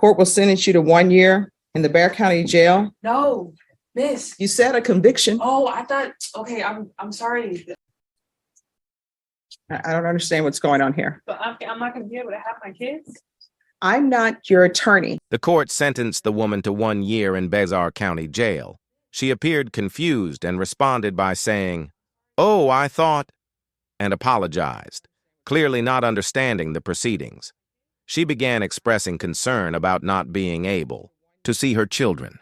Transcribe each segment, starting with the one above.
Court will sentence you to 1 year in the Bexar County Jail. No, miss. You said a conviction. Oh, I thought, okay, I'm sorry, I don't understand what's going on here. but I'm not gonna be able to have my kids. I'm not your attorney. The court sentenced the woman to 1 year in Bexar County Jail. She appeared confused and responded by saying, "Oh, I thought," and apologized, clearly not understanding the proceedings. She began expressing concern about not being able to see her children.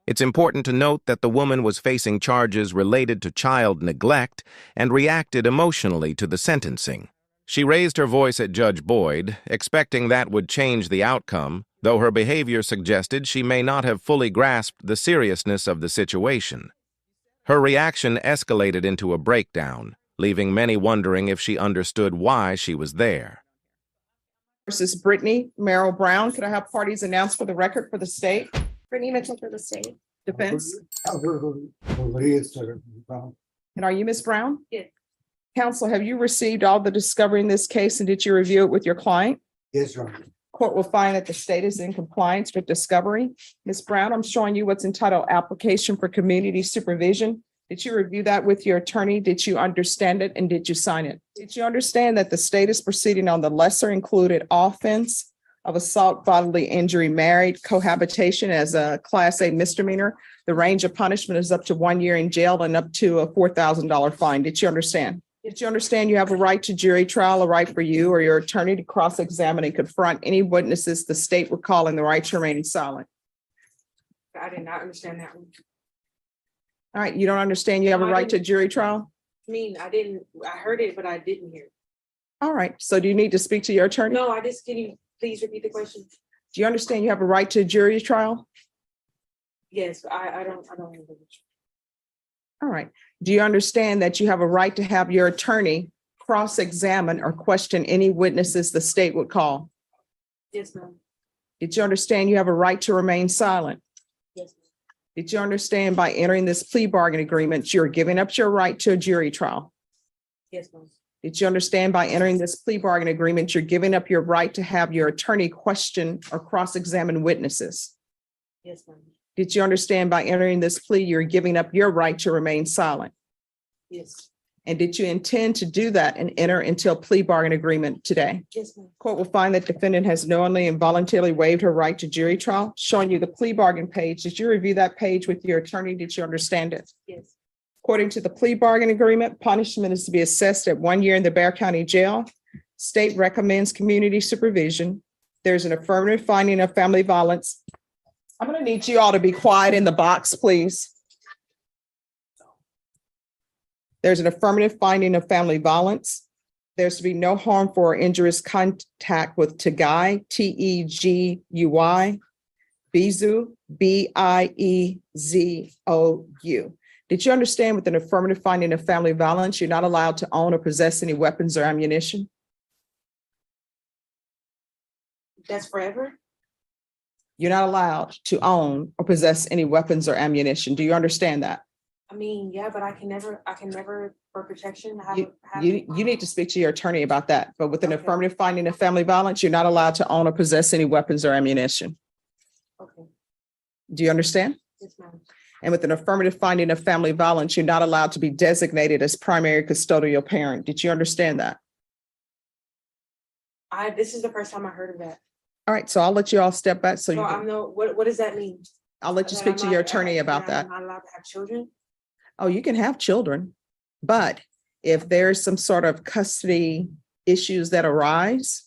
It's important to note that the woman was facing charges related to child neglect and reacted emotionally to the sentencing. She raised her voice at Judge Boyd, expecting that would change the outcome, though her behavior suggested she may not have fully grasped the seriousness of the situation. Her reaction escalated into a breakdown, leaving many wondering if she understood why she was there. Versus Brittany Merrill Brown. Could I have parties announced for the record for the state? Brittany Mitchell for the state. Defense. And are you Ms. Brown? Yes. Counsel, have you received all the discovery in this case and did you review it with your client? Yes, Your Honor. Court will find that the state is in compliance with discovery. Ms. Brown, I'm showing you what's entitled Application for Community Supervision. Did you review that with your attorney? Did you understand it and did you sign it? Did you understand that the state is proceeding on the lesser included offense of assault, bodily injury, married cohabitation as a Class A misdemeanor? The range of punishment is up to 1 year in jail and up to a $4,000 fine. Did you understand? Did you understand you have a right to jury trial, a right for you or your attorney to cross-examine and confront any witnesses the state would call in the right to remain silent? I did not understand that one. All right, you don't understand you have a right to jury trial? I heard it, but I didn't hear it. All right, so do you need to speak to your attorney? No, can you please repeat the question? Do you understand you have a right to jury trial? Yes, I don't have it. All right. Do you understand that you have a right to have your attorney cross-examine or question any witnesses the state would call? Yes, ma'am. Did you understand you have a right to remain silent? Yes, ma'am. Did you understand by entering this plea bargain agreement, you're giving up your right to a jury trial? Yes, ma'am. Did you understand by entering this plea bargain agreement, you're giving up your right to have your attorney question or cross-examine witnesses? Yes, ma'am. Did you understand by entering this plea, you're giving up your right to remain silent? Yes. And did you intend to do that and enter into a plea bargain agreement today? Yes, ma'am. Court will find that defendant has knowingly and voluntarily waived her right to jury trial, showing you the plea bargain page. Did you review that page with your attorney? Did you understand it? Yes. According to the plea bargain agreement, punishment is to be assessed at 1 year in the Bexar County Jail. State recommends community supervision. There's an affirmative finding of family violence. I'm going to need you all to be quiet in the box, please. There's an affirmative finding of family violence. There's to be no harmful or injurious contact with Tegui, Tegui, Bizu, Biezou. Did you understand with an affirmative finding of family violence, you're not allowed to own or possess any weapons or ammunition? That's forever? You're not allowed to own or possess any weapons or ammunition. Do you understand that? I mean, yeah, but I can never for protection You need to speak to your attorney about that. But with an Okay. affirmative finding of family violence, you're not allowed to own or possess any weapons or ammunition. Okay. Do you understand? Yes, ma'am. And with an affirmative finding of family violence, you're not allowed to be designated as primary custodial parent. Did you understand that? This is the first time I heard of that. All right, so I'll let you all step back. So So I'm what does that mean? I'll let you That speak I'm to not- your attorney about that. I'm not allowed to have children? Oh, you can have children, but if there's some sort of custody issues that arise,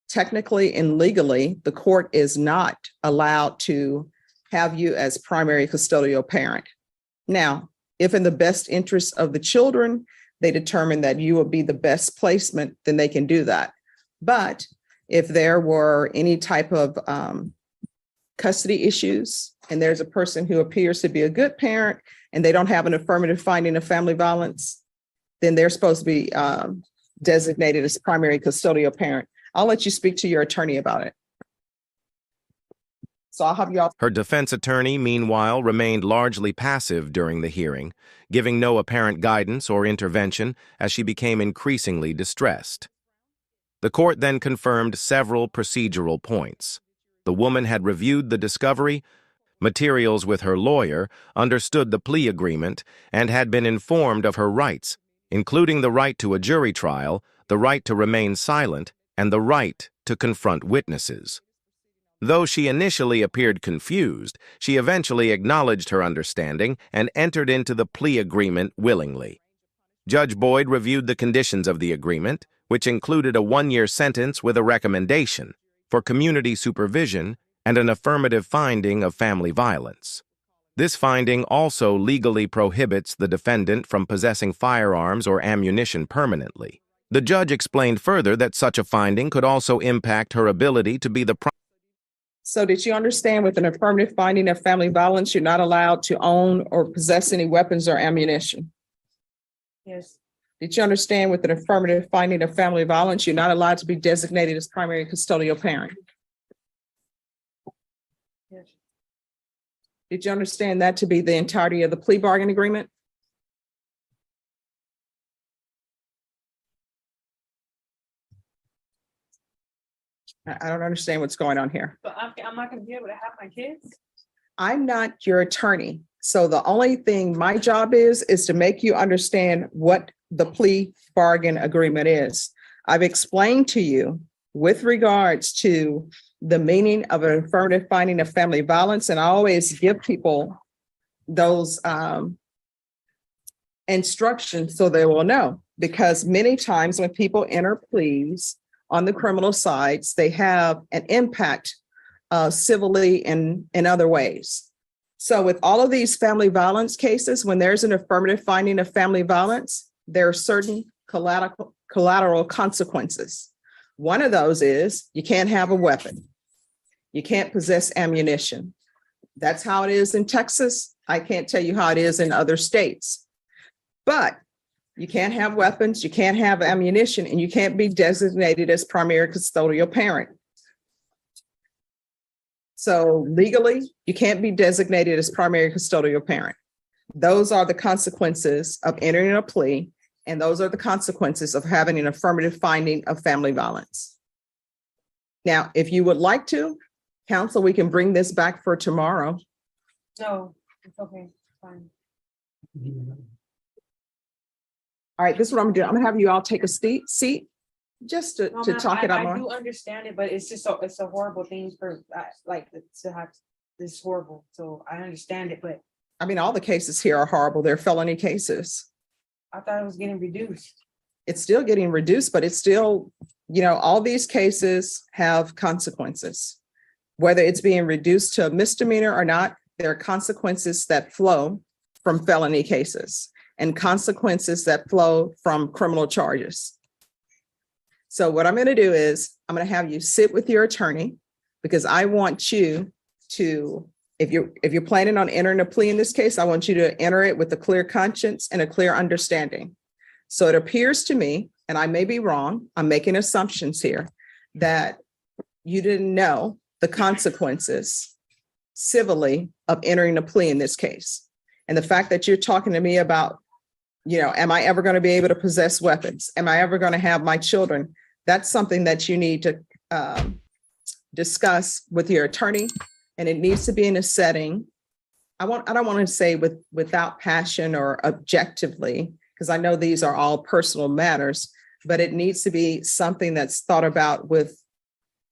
technically and legally, the court is not allowed to have you as primary custodial parent. Now, if in the best interest of the children, they determine that you will be the best placement, then they can do that. But if there were any type of custody issues, and there's a person who appears to be a good parent and they don't have an affirmative finding of family violence, then they're supposed to be designated as primary custodial parent. I'll let you speak to your attorney about it. So I'll have you all. Her defense attorney, meanwhile, remained largely passive during the hearing, giving no apparent guidance or intervention as she became increasingly distressed. The court then confirmed several procedural points. The woman had reviewed the discovery, materials with her lawyer, understood the plea agreement, and had been informed of her rights, including the right to a jury trial, the right to remain silent, and the right to confront witnesses. Though she initially appeared confused, she eventually acknowledged her understanding and entered into the plea agreement willingly. Judge Boyd reviewed the conditions of the agreement, which included a 1-year sentence with a recommendation for community supervision and an affirmative finding of family violence. This finding also legally prohibits the defendant from possessing firearms or ammunition permanently. The judge explained further that such a finding could also impact her ability to be the So did you understand with an affirmative finding of family violence, you're not allowed to own or possess any weapons or ammunition? Yes, Did you understand with an affirmative finding of family violence, you're not allowed to be designated as primary custodial parent? yes, Did you understand that to be the entirety of the plea bargain agreement? I don't understand what's going on here. but I'm not gonna be able to have my kids. I'm not your attorney. So the only thing my job is to make you understand what the plea bargain agreement is. I've explained to you with regards to the meaning of an affirmative finding of family violence, and I always give people those instructions so they will know, because many times when people enter pleas on the criminal sides, they have an impact civilly and in other ways. So with all of these family violence cases, when there's an affirmative finding of family violence, there are certain collateral consequences. One of those is you can't have a weapon. You can't possess ammunition. That's how it is in Texas. I can't tell you how it is in other states. But you can't have weapons, you can't have ammunition, and you can't be designated as primary custodial parent. So legally, you can't be designated as primary custodial parent. Those are the consequences of entering a plea, and those are the consequences of having an affirmative finding of family violence. Now, if you would like to, counsel, we can bring this back for tomorrow. No, it's okay, fine. All right, this is what I'm gonna do. I'm gonna have you all take a seat just to No, ma'am, talk it out I more. do understand it, but it's just it's a horrible thing for like to have this horrible. So I understand it, but I mean, all the cases here are horrible. They're felony cases. I thought it was getting reduced. It's still getting reduced, but it's still, all these cases have consequences. Whether it's being reduced to a misdemeanor or not, there are consequences that flow from felony cases and consequences that flow from criminal charges. So what I'm going to do is I'm going to have you sit with your attorney, because I want you to, if you're planning on entering a plea in this case, I want you to enter it with a clear conscience and a clear understanding. So it appears to me, and I may be wrong, I'm making assumptions here, that you didn't know the consequences civilly of entering a plea in this case. And the fact that you're talking to me about, am I ever going to be able to possess weapons? Am I ever going to have my children? That's something that you need to discuss with your attorney, and it needs to be in a setting. I don't want to say without passion or objectively, because I know these are all personal matters, but it needs to be something that's thought about with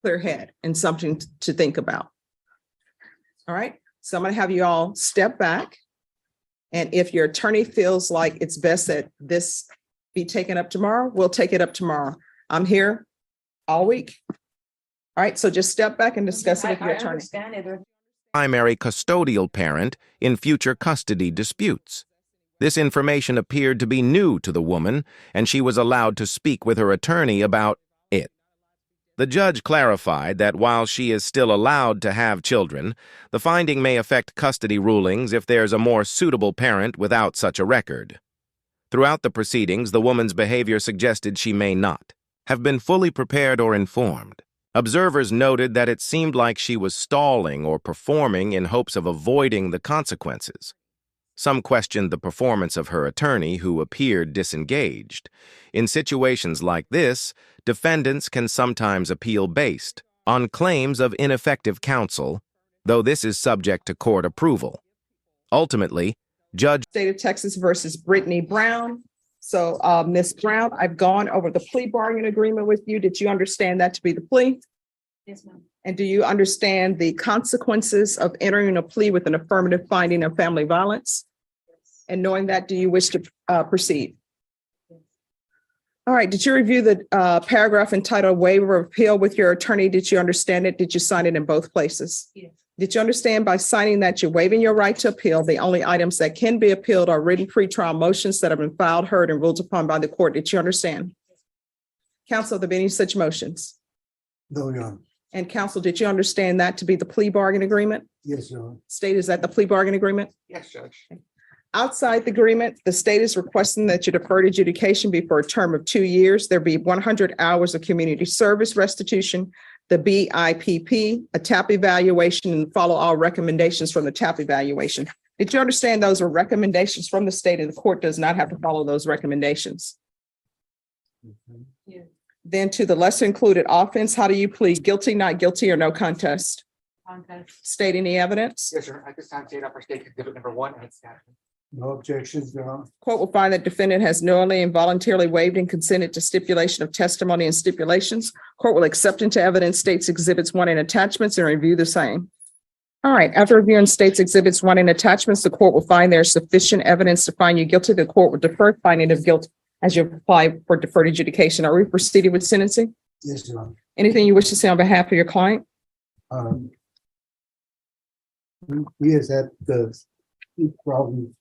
clear head and something to think about. All right, so I'm going to have you all step back. And if your attorney feels like it's best that this be taken up tomorrow, we'll take it up tomorrow. I'm here all week. All right, so just step back and discuss it with your I attorney. understand it. Primary custodial parent in future custody disputes. This information appeared to be new to the woman, and she was allowed to speak with her attorney about it. The judge clarified that while she is still allowed to have children, the finding may affect custody rulings if there's a more suitable parent without such a record. Throughout the proceedings, the woman's behavior suggested she may not have been fully prepared or informed. Observers noted that it seemed like she was stalling or performing in hopes of avoiding the consequences. Some questioned the performance of her attorney, who appeared disengaged. In situations like this, defendants can sometimes appeal based on claims of ineffective counsel, though this is subject to court approval. Ultimately, Judge State of Texas versus Brittany Brown. So, Ms. Brown, I've gone over the plea bargain agreement with you. Did you understand that to be the plea? Yes, ma'am. And do you understand the consequences of entering a plea with an affirmative finding of family violence? And knowing that, do you wish to proceed? All right, did you review the paragraph entitled waiver of appeal with your attorney? Did you understand it? Did you sign it in both places? Yes. Did you understand by signing that you're waiving your right to appeal? The only items that can be appealed are written pretrial motions that have been filed, heard, and ruled upon by the court. Did you understand? Counsel, have there been any such motions? No, Your Honor. And counsel, did you understand that to be the plea bargain agreement? Yes, Your Honor. State, is that the plea bargain agreement? Yes, Judge. Outside the agreement, the state is requesting that your deferred adjudication be for a term of 2 years. There be 100 hours of community service restitution, the BIPP, a TAP evaluation, and follow all recommendations from the TAP evaluation. Did you understand those are recommendations from the state and the court does not have to follow those recommendations? Yeah. Then to the lesser included offense, how do you plead? Guilty, not guilty, or no contest? Contest. State any evidence? Yes, sir. At this time, state up for state exhibit number 1 and its attachment. No objections, Your Honor. Court will find that defendant has knowingly and voluntarily waived and consented to stipulation of testimony and stipulations. Court will accept into evidence states exhibits 1 and attachments and review the same. All right, after reviewing states exhibits 1 and attachments, the court will find there is sufficient evidence to find you guilty. The court will defer finding of guilt as you apply for deferred adjudication. Are we proceeding with sentencing? Yes, Your Honor. Anything you wish to say on behalf of your client? He has had the problem,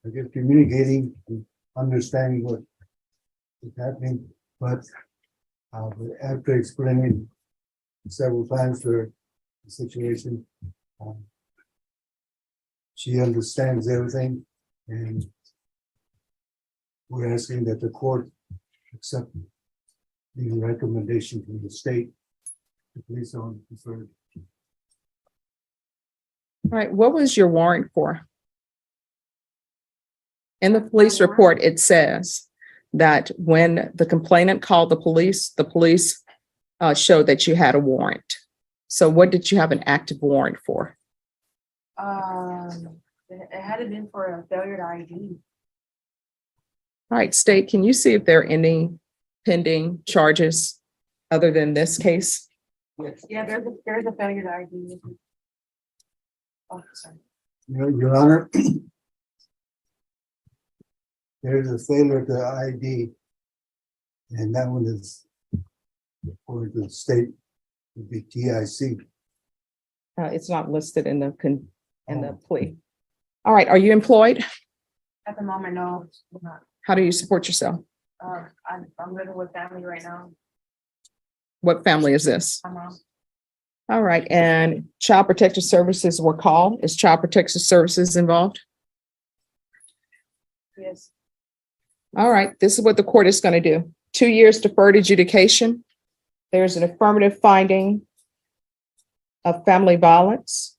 I guess, communicating and understanding what is happening, but after explaining several times for the situation, she understands everything, and we're asking that the court accept the recommendation from the state to place on deferred. All right, what was your warrant for? In the police report, it says that when the complainant called the police showed that you had a warrant. So what did you have an active warrant for? It had been for a failure to ID. All right, state, can you see if there are any pending charges other than this case? Yeah, there's a failure to ID. Oh, sorry. Your Honor, there's a failure to ID, and that one is, according to the state, would be TIC. It's not listed in the plea. All right, are you employed? At the moment, no, I'm not. How do you support yourself? I'm living with family right now. What family is this? My mom. All right, and Child Protective Services were called. Is Child Protective Services involved? Yes. All right, this is what the court is going to do. 2 years deferred adjudication. There's an affirmative finding of family violence.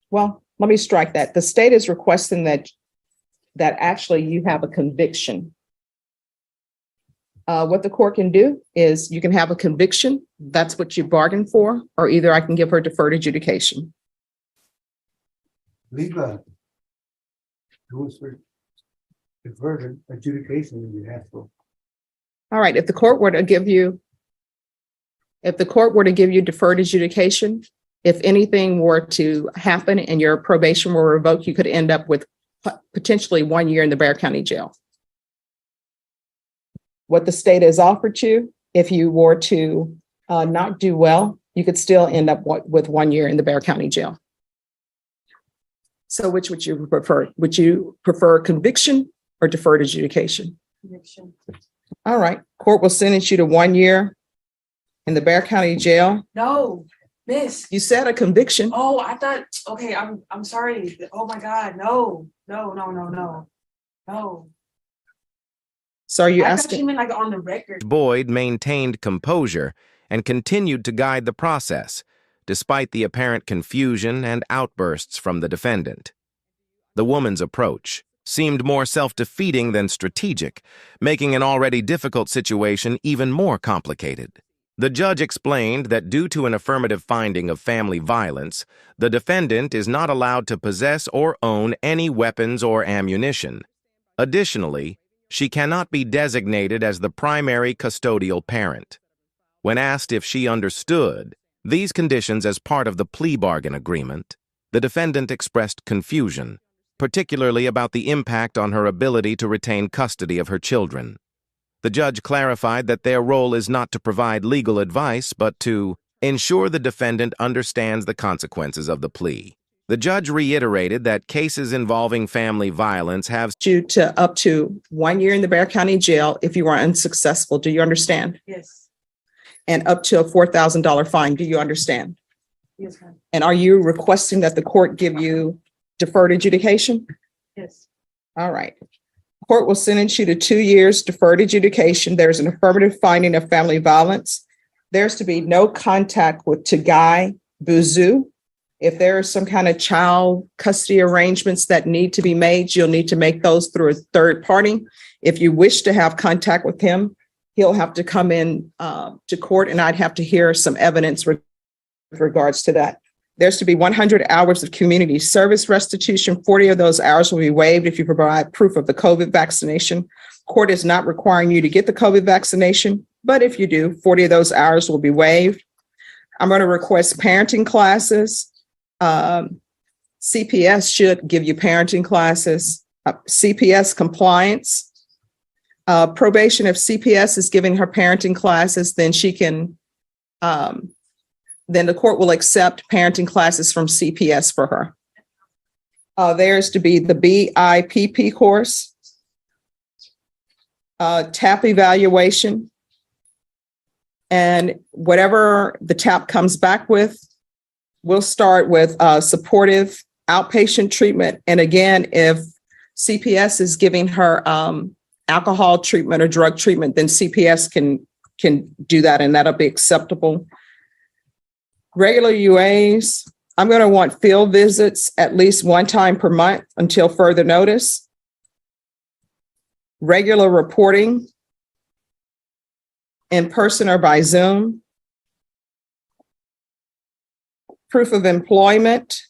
Well, let me strike that. The state is requesting that actually you have a conviction. What the court can do is you can have a conviction. That's what you bargained for, or either I can give her deferred adjudication. Leave for deferred adjudication in your hands. All right, if the court were to give you deferred adjudication, if anything were to happen and your probation were revoked, you could end up with potentially 1 year in the Bexar County Jail. What the state has offered you, if you were to not do well, you could still end up with 1 year in the Bexar County Jail. So which would you prefer? Would you prefer conviction or deferred adjudication? Conviction. All right, court will sentence you to 1 year in the Bexar County Jail. No, miss. You said a conviction. Oh, I thought, okay, I'm sorry. Oh my God, no. So are you I thought asking? you meant like on the record. Boyd maintained composure and continued to guide the process, despite the apparent confusion and outbursts from the defendant. The woman's approach seemed more self-defeating than strategic, making an already difficult situation even more complicated. The judge explained that due to an affirmative finding of family violence, the defendant is not allowed to possess or own any weapons or ammunition. Additionally, she cannot be designated as the primary custodial parent. When asked if she understood these conditions as part of the plea bargain agreement, the defendant expressed confusion, particularly about the impact on her ability to retain custody of her children. The judge clarified that their role is not to provide legal advice, but to ensure the defendant understands the consequences of the plea. The judge reiterated that cases involving family violence have You to up to 1 year in the Bear County Jail if you are unsuccessful. Do you understand? Yes, And up to a $4,000 fine. Do you understand? yes, ma'am. And are you requesting that the court give you deferred adjudication? Yes, All right. Court will sentence you to 2 years deferred adjudication. There's an affirmative finding of family violence. There's to be no contact with Tagai Buzu. If there are some kind of child custody arrangements that need to be made, you'll need to make those through a third party. If you wish to have contact with him, he'll have to come in to court, and I'd have to hear some evidence with regards to that. There's to be 100 hours of community service restitution. 40 of those hours will be waived if you provide proof of the COVID vaccination. Court is not requiring you to get the COVID vaccination, but if you do, 40 of those hours will be waived. I'm going to request parenting classes. CPS should give you parenting classes. CPS compliance. Probation, if CPS is giving her parenting classes, then she can then the court will accept parenting classes from CPS for her. There's to be the BIPP course, TAP evaluation, and whatever the TAP comes back with, we'll start with supportive outpatient treatment. And again, if CPS is giving her alcohol treatment or drug treatment, then CPS can do that, and that'll be acceptable. Regular UAs, I'm going to want field visits at least 1 time per month until further notice. Regular reporting in person or by Zoom. Proof of employment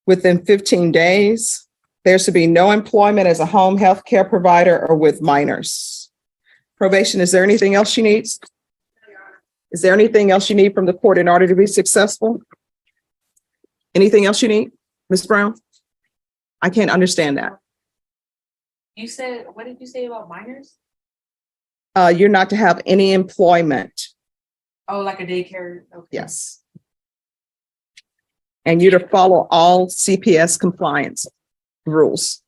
within 15 days. There's to be no employment as a home health care provider or with minors. Probation, is there anything else she needs? Is there anything else you need from the court in order to be successful? Anything else you need, Ms. Brown? I can't understand that. you said, what did you say about minors? You're not to have any employment. Oh, like a daycare? Okay. Yes. And you to follow all CPS compliance rules.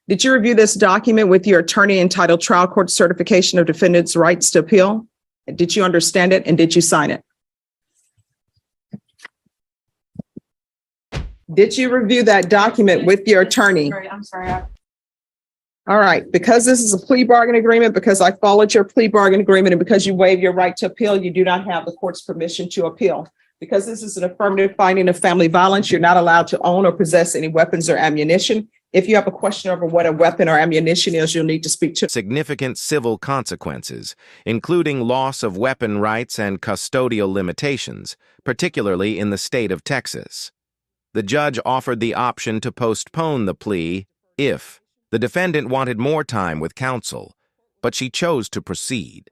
Did you review this document with your attorney entitled Trial Court Certification of Defendant's Rights to Appeal? Did you understand it and did you sign it? Did you review that document with your attorney? I'm sorry. All right, because this is a plea bargain agreement, because I followed your plea bargain agreement, and because you waive your right to appeal, you do not have the court's permission to appeal. Because this is an affirmative finding of family violence, you're not allowed to own or possess any weapons or ammunition. If you have a question over what a weapon or ammunition is, you'll need to speak to significant civil consequences, including loss of weapon rights and custodial limitations, particularly in the state of Texas. The judge offered the option to postpone the plea if the defendant wanted more time with counsel, but she chose to proceed.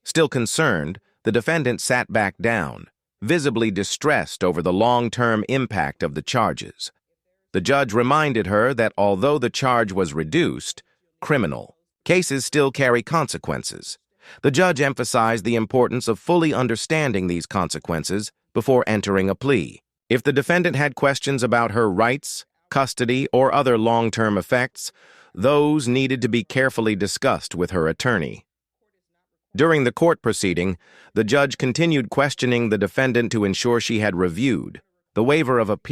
Still concerned, the defendant sat back down, visibly distressed over the long-term impact of the charges. The judge reminded her that although the charge was reduced, criminal cases still carry consequences. The judge emphasized the importance of fully understanding these consequences before entering a plea. If the defendant had questions about her rights, custody, or other long-term effects, those needed to be carefully discussed with her attorney. During the court proceeding, the judge continued questioning the defendant to ensure she had reviewed the waiver of appeal.